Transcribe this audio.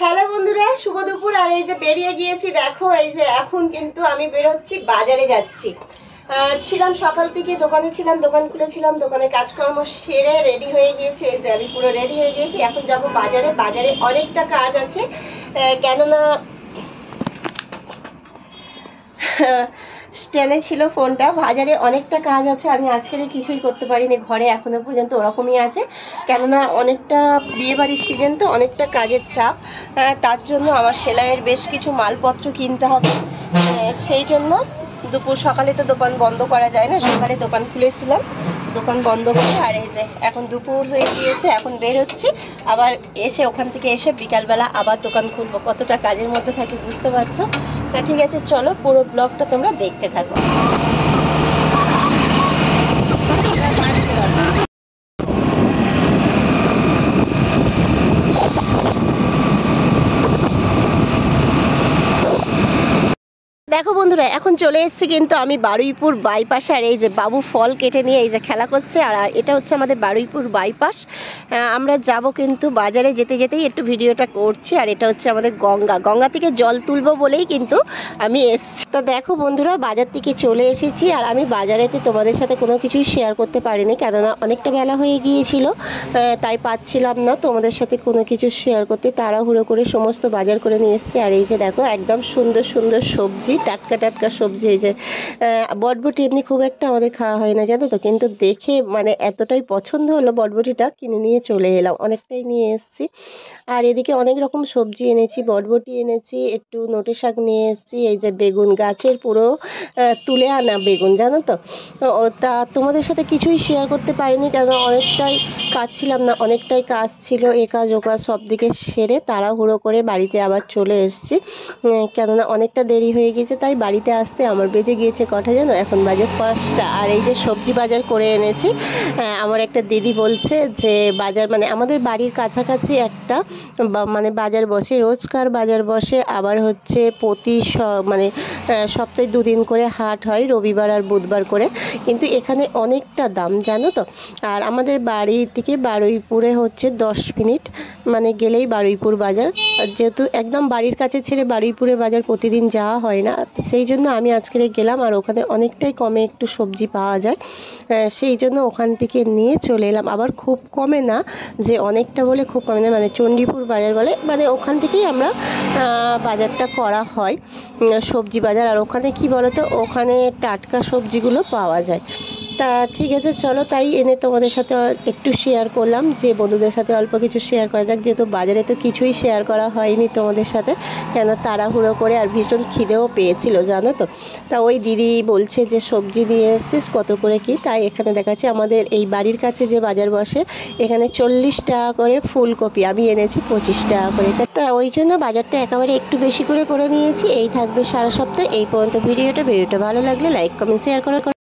Hello বন্ধুরা, শুভ দুপুর। আর এই যে বেরিয়ে গিয়েছি, দেখো এই যে এখন কিন্তু আমি বেরোচ্ছি, বাজারে যাচ্ছি। ছিলাম সকাল থেকে দোকানে ছিলাম, দোকান খুলেছিলাম, দোকানের কাজকর্ম সেরে রেডি হয়ে গিয়েছি। এই যে আমি পুরো রেডি হয়ে গিয়েছি, এখন যাব বাজারে। বাজারে অনেকটা কাজ আছে, কেননা স্ট্যান্ডে ছিল ফোনটা। বাজারে অনেকটা কাজ আছে, আমি আজকের কিছুই করতে পারিনি, ঘরে এখনো পর্যন্ত ওরকমই আছে। কেননা অনেকটা বিয়েবাড়ির সিজন তো, অনেকটা কাজের চাপ। তার জন্য আমার সেলাইয়ের বেশ কিছু মালপত্র কিনতে হবে। সেই জন্য দুপুর সকালে তো দোকান বন্ধ করা যায় না, সকালে দোকান খুলেছিলাম, দোকান বন্ধ করে আর এই যে এখন দুপুর হয়ে গিয়েছে, এখন বের হচ্ছি। আবার এসে ওখান থেকে এসে বিকালবেলা আবার দোকান খুলবো। কতটা কাজের মধ্যে থাকি বুঝতে পারছো। ঠিক আছে, চলো পুরো ব্লগটা তোমরা দেখতে থাকো। দেখো বন্ধুরা, এখন চলে এসেছি কিন্তু আমি বারুইপুর বাইপাসে। আর এই যে বাবু ফল কেটে নিয়ে এই যে খেলা করছে, আর এটা হচ্ছে আমাদের বারুইপুর বাইপাস। আমরা যাব কিন্তু বাজারে যেতে যেতেই একটু ভিডিওটা করছি। আর এটা হচ্ছে আমাদের গঙ্গা থেকে জল তুলবো বলেই কিন্তু আমি এসছি। তো দেখো বন্ধুরা, বাজার থেকে চলে এসেছি। আর আমি বাজারেতে তোমাদের সাথে কোনো কিছুই শেয়ার করতে পারিনি, কেননা অনেকটা বেলা হয়ে গিয়েছিল, তাই পাচ্ছিলাম না তোমাদের সাথে কোনো কিছু শেয়ার করতে। তাড়াহুড়ো করে সমস্ত বাজার করে নিয়ে এসেছি। আর এই যে দেখো, একদম সুন্দর সুন্দর সবজি, টাটকা টাটকা সবজি। এই যে বটবটি এমনি খুব একটা আমাদের খাওয়া হয় না জানো তো, কিন্তু দেখে মানে এতটাই পছন্দ হলো, বটবটিটা কিনে নিয়ে চলে এলাম, অনেকটাই নিয়ে এসেছি। আর এদিকে অনেক রকম সবজি এনেছি, বটবটি এনেছি, একটু নোটে শাক নিয়ে এসেছি। এই যে বেগুন, গাছের পুরো তুলে আনা বেগুন জানো তো। তা তোমাদের সাথে কিছুই শেয়ার করতে পারিনি, কেন অনেকটাই পাচ্ছিলাম না, অনেকটাই কাজ ছিল, এ কাজ ও কাজ সব দিকে সেরে তাড়াহুড়ো করে বাড়িতে আবার চলে এসেছি। কেননা অনেকটা দেরি হয়ে গেছে, তাই বাড়িতে আসতে আমার বেজে গিয়েছে কটা জানো, এখন বাজে 5টা। আর এই যে সবজি বাজার করে এনেছি। আমার একটা দিদি বলছে যে বাজার মানে আমাদের বাড়ির কাছাকাছি একটা মানে বাজার বসে, রোজকার বাজার বসে, আবার হচ্ছে প্রতি মানে সপ্তাহে 2 দিন করে হাট হয়, রবিবার আর বুধবার করে। কিন্তু এখানে অনেকটা দাম জানো তো। আর আমাদের বাড়ি থেকে বারুইপুরে হচ্ছে 10 মিনিট মানে গেলেই বারুইপুর বাজার। যেহেতু একদম বাড়ির কাছে ছেড়ে বারুইপুরে বাজার প্রতিদিন যাওয়া হয় না, সেই জন্য আমি আজকে গেলাম। আর ওখানে অনেকটাই কমে একটু সবজি পাওয়া যায়, সেই জন্য ওখান থেকে নিয়ে চলে এলাম। আবার খুব কমে না, যে অনেকটা বলে খুব কমে না, মানে চণ্ডীপুর বাজার বলে, মানে ওখান থেকেই আমরা বাজারটা করা হয়, সবজি বাজার। আর ওখানে কি বলতো, ওখানে টাটকা সবজিগুলো পাওয়া যায়। তা ঠিক আছে, চলো তাই এনে তোমাদের সাথে একটু শেয়ার করলাম, যে বন্ধুদের সাথে অল্প কিছু শেয়ার করা যাক, যেহেতু বাজারে তো কিছুই শেয়ার করা হয়নি তোমাদের সাথে, কেন তাড়াহুড়ো করে। আর ভীষণ খিদেও পেয়েছিল জানো তো। তা ওই দিদি বলছে যে সবজি নিয়ে এসছিস, কত করে কি। তাই এখানে দেখাচ্ছে আমাদের এই বাড়ির কাছে যে বাজার বসে, এখানে 40 টাকা করে ফুলকপি, আমি এনেছি 25 টাকা করে। তা ওই জন্য বাজারটা একেবারে একটু বেশি করে নিয়েছি। এই থাকবে সারা সপ্তাহে এই পর্যন্ত ভিডিওটা ভালো লাগলে লাইক কমেন্ট শেয়ার করার